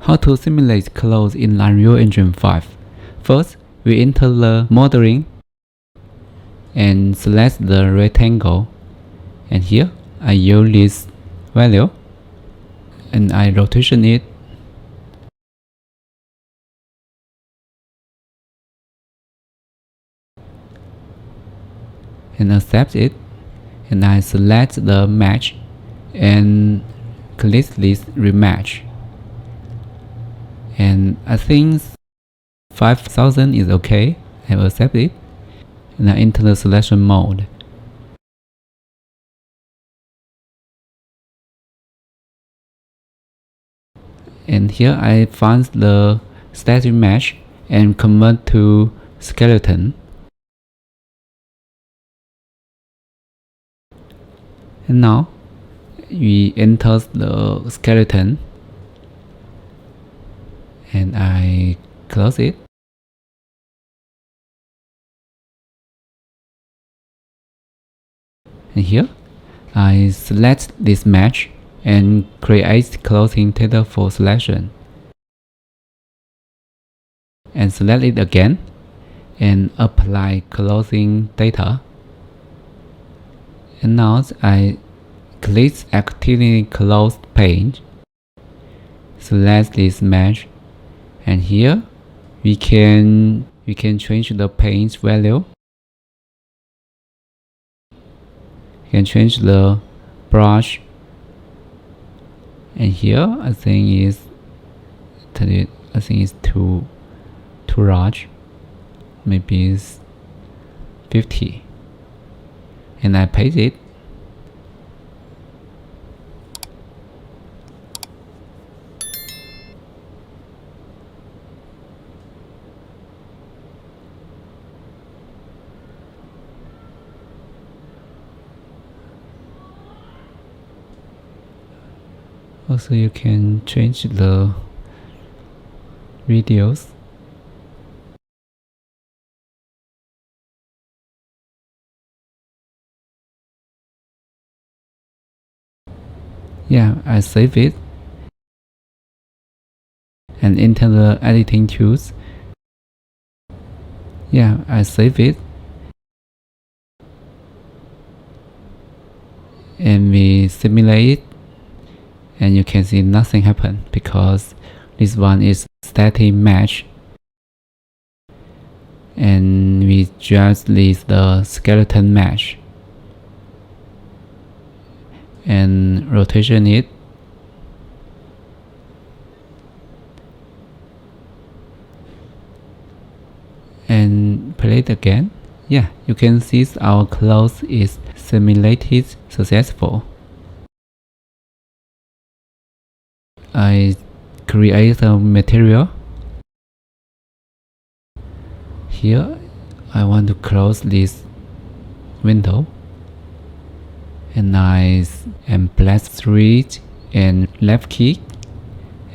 How to simulate clothes in Unreal Engine 5. First, we enter the modeling and select the rectangle, and here I use this value and I rotation it, and accept it, and I select the match and click this rematch, and I think 5000 is okay. I will accept it, and I enter the selection mode. And here I find the static mesh and convert to skeleton. And now we enter the skeleton and I close it. And here I select this mesh and create clothing data for selection, and select it again and apply clothing data. And now I click activity closed page, select this mesh, and here we can change the page value. You can change the brush, and here I think is too large, maybe it's 50, and I paste it. Also, you can change the videos. Yeah, I save it and enter the editing tools. Yeah, I save it and we simulate it, and you can see nothing happen because this one is static mesh, and we just leave the skeleton mesh and rotation it, and play it again. Yeah, you can see our clothes is simulated successful. I create a material. Here I want to close this window, and I press 3 and left key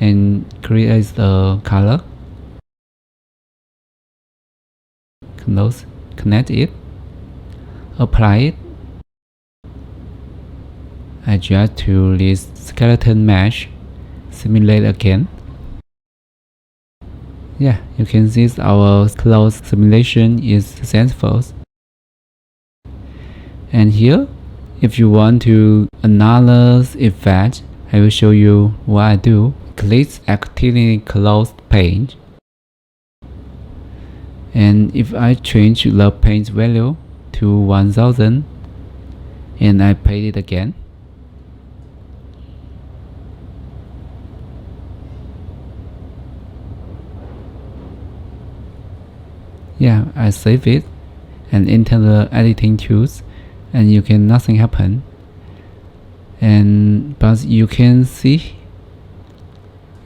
and create the color. Close, connect it, apply it. Adjust to this skeleton mesh, simulate again. Yeah, you can see our clothes simulation is successful. And here, if you want to another effect, I will show you what I do. Click activity closed page, and if I change the page value to 1000 and I paste it again, yeah, I save it and enter the editing tools, and you can nothing happen. But you can see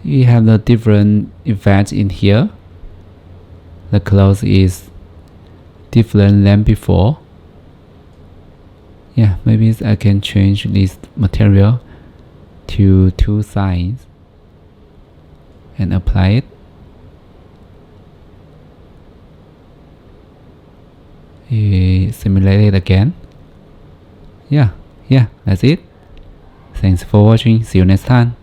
we have the different effects in here. The clothes is different than before. Yeah, maybe I can change this material to 2 sides and apply it. Simulate it again. Yeah, that's it. Thanks for watching. See you next time.